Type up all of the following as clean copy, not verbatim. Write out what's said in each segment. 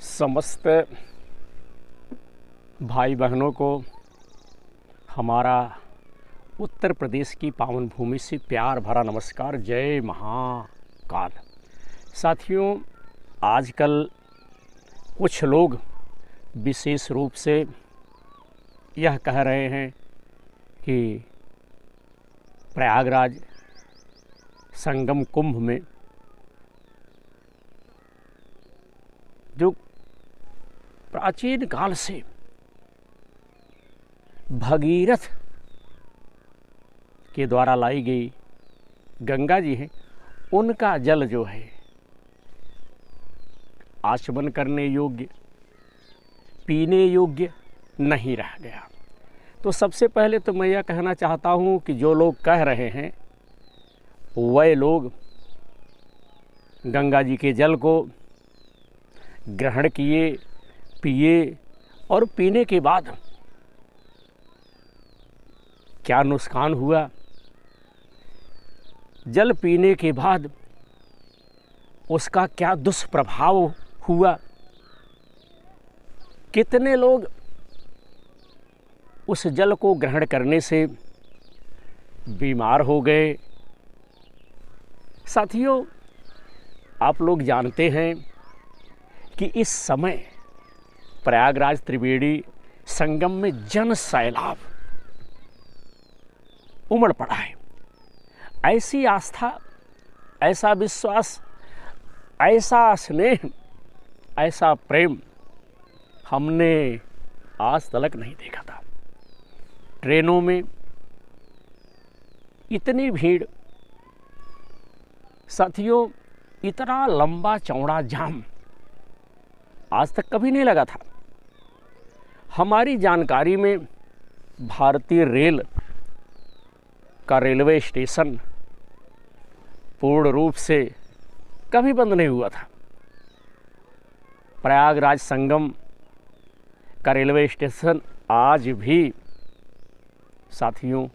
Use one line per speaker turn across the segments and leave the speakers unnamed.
समस्त भाई बहनों को हमारा उत्तर प्रदेश की पावन भूमि से प्यार भरा नमस्कार। जय महाकाल। साथियों, आजकल कुछ लोग विशेष रूप से यह कह रहे हैं कि प्रयागराज संगम कुंभ में जो प्राचीन काल से भगीरथ के द्वारा लाई गई गंगा जी हैं, उनका जल जो है आचमन करने योग्य, पीने योग्य नहीं रह गया। तो सबसे पहले तो मैं यह कहना चाहता हूँ कि जो लोग कह रहे हैं वह लोग गंगा जी के जल को ग्रहण किए, पिए और पीने के बाद क्या नुकसान हुआ, जल पीने के बाद उसका क्या दुष्प्रभाव हुआ, कितने लोग उस जल को ग्रहण करने से बीमार हो गए। साथियों, आप लोग जानते हैं कि इस समय प्रयागराज त्रिवेणी संगम में जन सैलाब उमड़ पड़ा है। ऐसी आस्था, ऐसा विश्वास, ऐसा स्नेह, ऐसा प्रेम हमने आज तक नहीं देखा था। ट्रेनों में इतनी भीड़, साथियों इतना लंबा चौड़ा जाम आज तक कभी नहीं लगा था। हमारी जानकारी में भारतीय रेल का रेलवे स्टेशन पूर्ण रूप से कभी बंद नहीं हुआ था। प्रयागराज संगम का रेलवे स्टेशन आज भी साथियों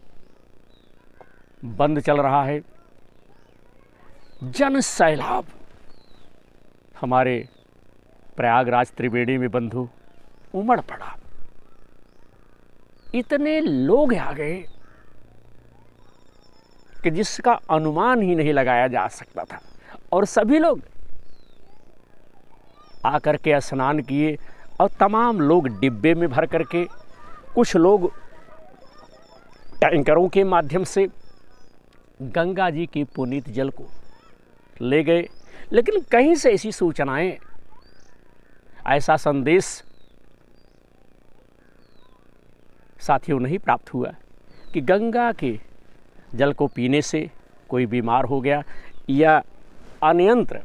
बंद चल रहा है। जन सैलाब हमारे प्रयागराज त्रिवेणी में बंधु उमड़ पड़ा। इतने लोग आ गए कि जिसका अनुमान ही नहीं लगाया जा सकता था। और सभी लोग आकर के स्नान किए और तमाम लोग डिब्बे में भर करके, कुछ लोग टैंकरों के माध्यम से गंगा जी की पुनीत जल को ले गए। लेकिन कहीं से ऐसी सूचनाएं, ऐसा संदेश साथियों नहीं प्राप्त हुआ कि गंगा के जल को पीने से कोई बीमार हो गया या अनियंत्र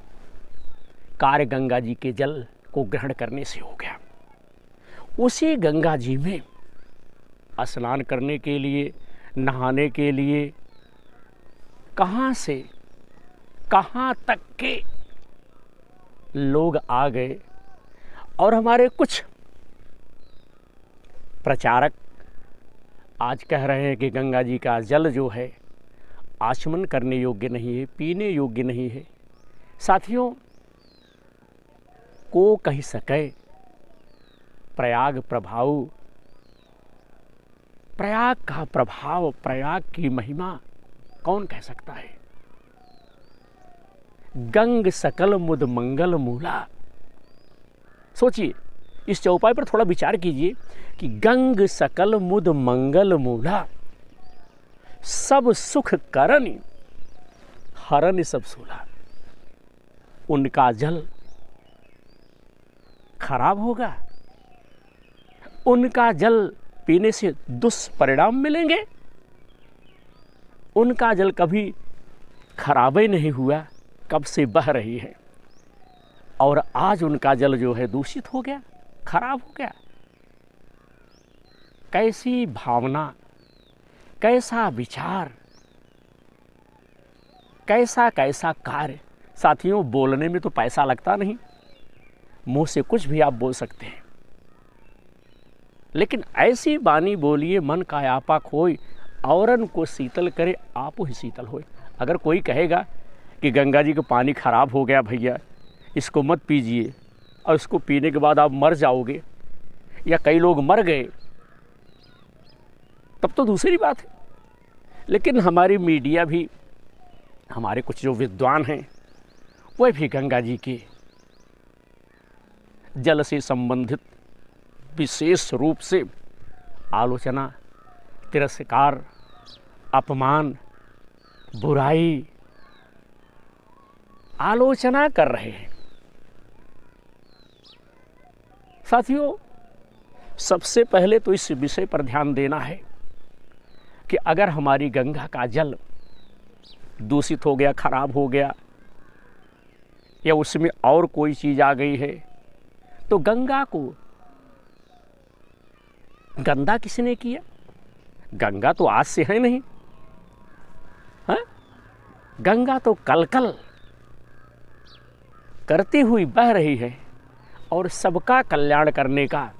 कार्य गंगा जी के जल को ग्रहण करने से हो गया। उसी गंगा जी में स्नान करने के लिए, नहाने के लिए कहाँ से कहाँ तक के लोग आ गए। और हमारे कुछ प्रचारक आज कह रहे हैं कि गंगा जी का जल जो है आचमन करने योग्य नहीं है, पीने योग्य नहीं है। साथियों, को कह सके प्रयाग प्रभाव, प्रयाग का प्रभाव, प्रयाग की महिमा कौन कह सकता है। गंग सकल मुद मंगल मूला। सोचिए, इस चौपाई पर थोड़ा विचार कीजिए कि गंग सकल मुद मंगल मूला, सब सुख करनि हरनि सब सूला। उनका जल खराब होगा, उनका जल पीने से दुष्परिणाम मिलेंगे। उनका जल कभी खराब ही नहीं हुआ, कब से बह रही है और आज उनका जल जो है दूषित हो गया, खराब हो गया। कैसी भावना, कैसा विचार, कैसा कैसा कार्य। साथियों, बोलने में तो पैसा लगता नहीं, मुंह से कुछ भी आप बोल सकते हैं, लेकिन ऐसी बानी बोलिए मन का आपा खोई, औरन को शीतल करे आप ही शीतल होए। अगर कोई कहेगा कि गंगा जी का पानी खराब हो गया भैया, इसको मत पीजिए, और इसको पीने के बाद आप मर जाओगे या कई लोग मर गए, तब तो दूसरी बात है। लेकिन हमारी मीडिया भी, हमारे कुछ जो विद्वान हैं, वह भी गंगा जी के जल से संबंधित विशेष रूप से आलोचना, तिरस्कार, अपमान, बुराई, आलोचना कर रहे हैं। साथियों, सबसे पहले तो इस विषय पर ध्यान देना है कि अगर हमारी गंगा का जल दूषित हो गया, खराब हो गया, या उसमें और कोई चीज़ आ गई है, तो गंगा को गंदा किसने किया? गंगा तो आज से है नहीं, है? गंगा तो कल कल करती हुई बह रही है और सबका कल्याण करने का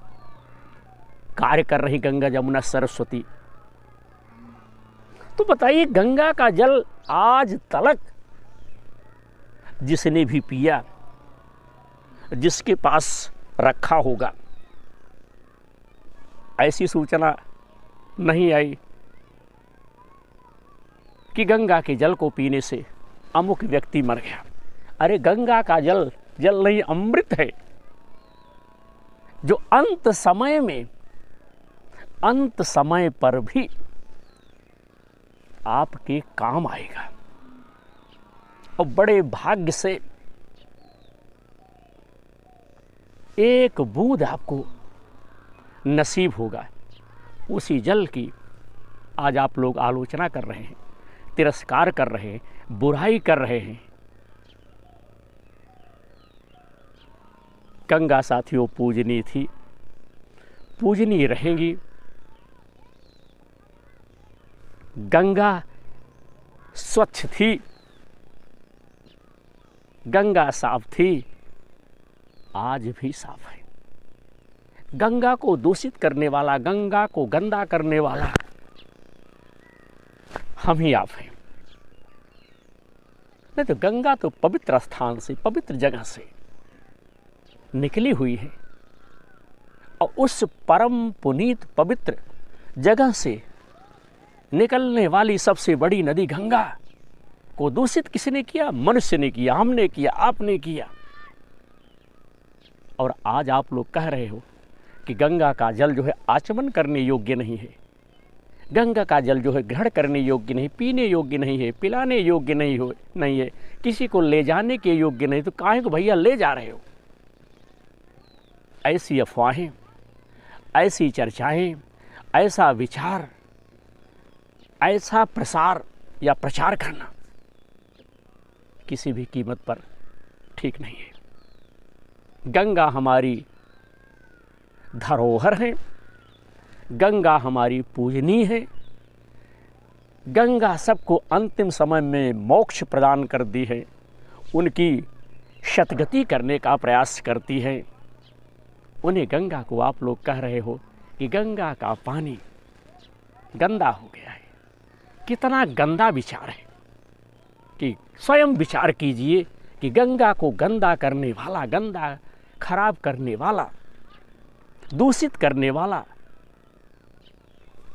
कार्य कर रही गंगा, जमुना, सरस्वती। तो बताइए, गंगा का जल आज तलक जिसने भी पिया, जिसके पास रखा होगा, ऐसी सूचना नहीं आई कि गंगा के जल को पीने से अमुक व्यक्ति मर गया। अरे गंगा का जल जल नहीं, अमृत है, जो अंत समय पर भी आपके काम आएगा। और बड़े भाग्य से एक बूंद आपको नसीब होगा। उसी जल की आज आप लोग आलोचना कर रहे हैं, तिरस्कार कर रहे हैं, बुराई कर रहे हैं। गंगा साथियों पूजनीय थी, पूजनीय रहेंगी। गंगा स्वच्छ थी, गंगा साफ थी, आज भी साफ है। गंगा को दूषित करने वाला, गंगा को गंदा करने वाला हम ही आप हैं। नहीं तो गंगा तो पवित्र स्थान से, पवित्र जगह से निकली हुई है, और उस परम पुनीत पवित्र जगह से निकलने वाली सबसे बड़ी नदी गंगा को दूषित किसने किया? मनुष्य ने किया, हमने किया, आपने किया। और आज आप लोग कह रहे हो कि गंगा का जल जो है आचमन करने योग्य नहीं है, गंगा का जल जो है ग्रहण करने योग्य नहीं, पीने योग्य नहीं है, पिलाने योग्य नहीं है, किसी को ले जाने के योग्य नहीं। तो काहे को भैया ले जा रहे हो? ऐसी अफवाहें, ऐसी चर्चाएं, ऐसा विचार, ऐसा प्रसार या प्रचार करना किसी भी कीमत पर ठीक नहीं है। गंगा हमारी धरोहर है, गंगा हमारी पूजनीय है, गंगा सबको अंतिम समय में मोक्ष प्रदान कर दी है, उनकी शतगति करने का प्रयास करती है। उन्हें गंगा को आप लोग कह रहे हो कि गंगा का पानी गंदा हो गया है। कितना गंदा विचार है कि स्वयं विचार कीजिए कि गंगा को गंदा करने वाला, गंदा खराब करने वाला, दूषित करने वाला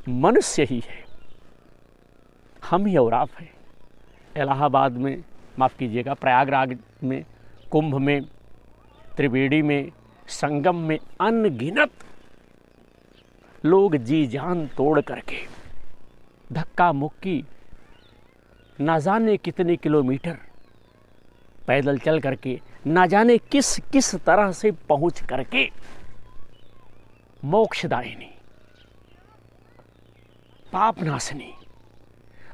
मनुष्य ही है, हम ही और आप हैं। इलाहाबाद में, माफ़ कीजिएगा, प्रयागराज में, कुंभ में, त्रिवेणी में, संगम में अनगिनत लोग जी जान तोड़ करके धक्का मुक्की ना जाने कितने किलोमीटर पैदल चल करके, ना जाने किस किस तरह से पहुंच करके मोक्षदायिनी, पापनाशनी,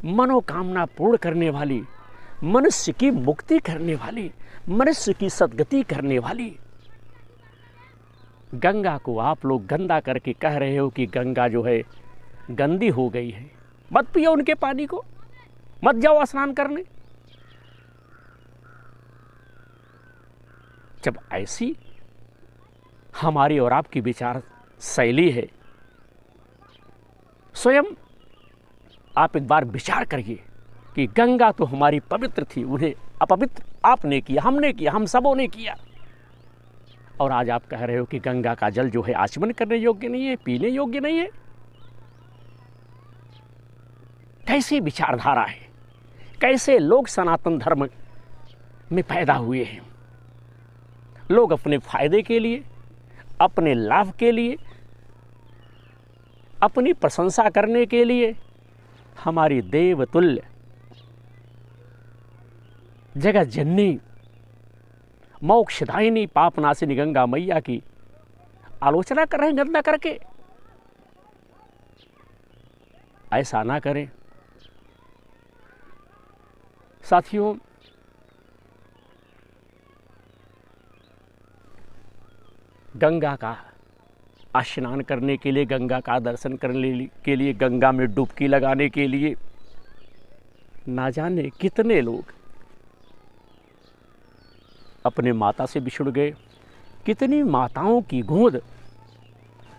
मनोकामना पूर्ण करने वाली, मनुष्य की मुक्ति करने वाली, मनुष्य की सद्गति करने वाली गंगा को आप लोग गंदा करके कह रहे हो कि गंगा जो है गंदी हो गई है। मत पियो उनके पानी को, मत जाओ स्नान करने। जब ऐसी हमारी और आपकी विचार शैली है, स्वयं आप एक बार विचार करिए कि गंगा तो हमारी पवित्र थी, उन्हें अपवित्र आपने किया, हमने किया, हम सबों ने किया। और आज आप कह रहे हो कि गंगा का जल जो है आचमन करने योग्य नहीं है, पीने योग्य नहीं है। कैसी विचारधारा है, कैसे लोग सनातन धर्म में पैदा हुए हैं। लोग अपने फायदे के लिए, अपने लाभ के लिए, अपनी प्रशंसा करने के लिए हमारी देवतुल्य जगत जननी मोक्षदायिनी पापनाशिनी गंगा मैया की आलोचना कर रहे हैं गंदा करके। ऐसा ना करें साथियों। गंगा का स्नान करने के लिए, गंगा का दर्शन करने के लिए, गंगा में डुबकी लगाने के लिए ना जाने कितने लोग अपने माता से बिछुड़ गए, कितनी माताओं की गोद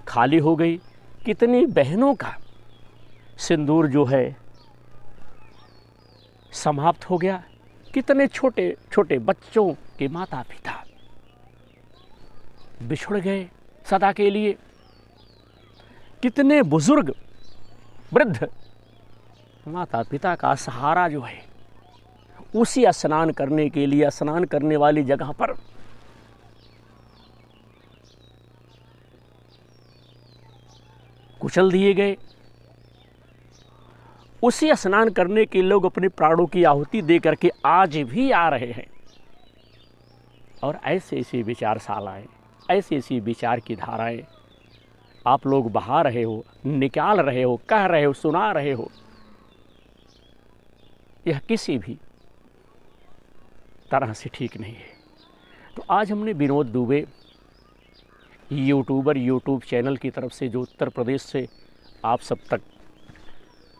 खाली हो गई, कितनी बहनों का सिंदूर जो है समाप्त हो गया, कितने छोटे छोटे बच्चों के माता पिता बिछुड़ गए सदा के लिए, कितने बुजुर्ग वृद्ध माता पिता का सहारा जो है उसी स्नान करने के लिए, स्नान करने वाली जगह पर कुचल दिए गए। उसी स्नान करने के लोग अपने प्राणों की आहुति दे करके आज भी आ रहे हैं। और ऐसे ऐसी विचारशालाएं, ऐसी ऐसी विचार की धाराएं आप लोग बहा रहे हो, निकाल रहे हो, कह रहे हो, सुना रहे हो। यह किसी भी तरह से ठीक नहीं है। तो आज हमने विनोद दुबे यूट्यूब चैनल की तरफ से, जो उत्तर प्रदेश से आप सब तक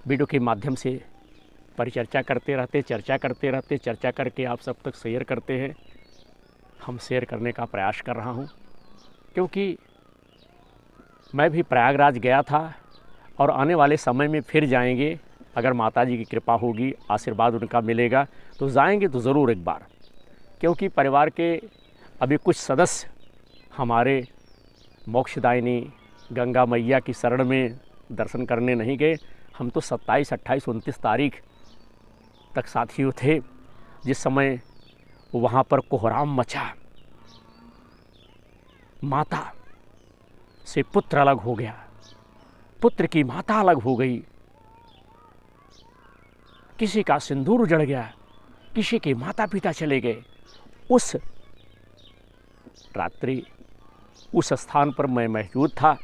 वीडियो के माध्यम से परिचर्चा करते रहते, चर्चा करके आप सब तक शेयर करते हैं, हम शेयर करने का प्रयास कर रहा हूं। क्योंकि मैं भी प्रयागराज गया था और आने वाले समय में फिर जाएंगे, अगर माता जी की कृपा होगी, आशीर्वाद उनका मिलेगा तो जाएंगे तो ज़रूर एक बार। क्योंकि परिवार के अभी कुछ सदस्य हमारे मोक्षदायिनी गंगा मैया की शरण में दर्शन करने नहीं गए। हम तो 27, 28, 29 तारीख तक साथियों थे, जिस समय वहाँ पर कोहराम मचा, माता से पुत्र अलग हो गया, पुत्र की माता अलग हो गई, किसी का सिंदूर उजड़ गया, किसी के माता पिता चले गए। उस रात्रि उस स्थान पर मैं मौजूद था।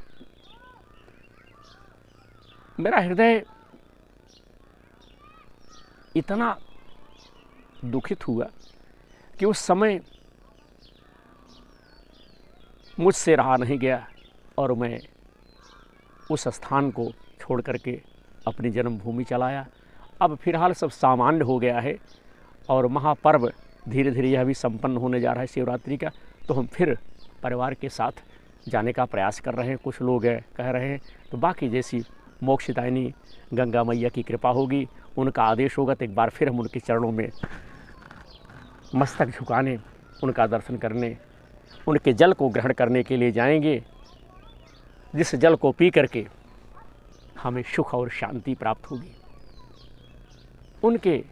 मेरा हृदय इतना दुखित हुआ कि उस समय मुझसे रहा नहीं गया और मैं उस स्थान को छोड़ करके अपनी जन्मभूमि चलाया। अब फिलहाल सब सामान्य हो गया है और महापर्व धीरे धीरे यह भी संपन्न होने जा रहा है शिवरात्रि का। तो हम फिर परिवार के साथ जाने का प्रयास कर रहे हैं। कुछ लोग कह रहे हैं, तो बाकी जैसी मोक्षदायिनी गंगा मैया की कृपा होगी, उनका आदेश होगा तो एक बार फिर हम उनके चरणों में मस्तक झुकाने, उनका दर्शन करने, उनके जल को ग्रहण करने के लिए जाएंगे, जिस जल को पी करके हमें सुख और शांति प्राप्त होगी। उनके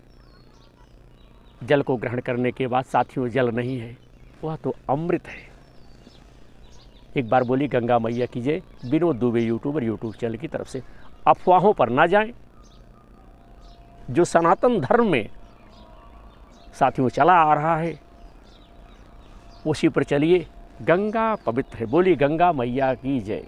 जल को ग्रहण करने के बाद साथियों, जल नहीं है, वह तो अमृत है। एक बार बोली गंगा मैया की जय। विनोद दुबे यूट्यूब चैनल की तरफ से। अफवाहों पर ना जाएं। जो सनातन धर्म में साथियों चला आ रहा है उसी पर चलिए। गंगा पवित्र है। बोली गंगा मैया की जय।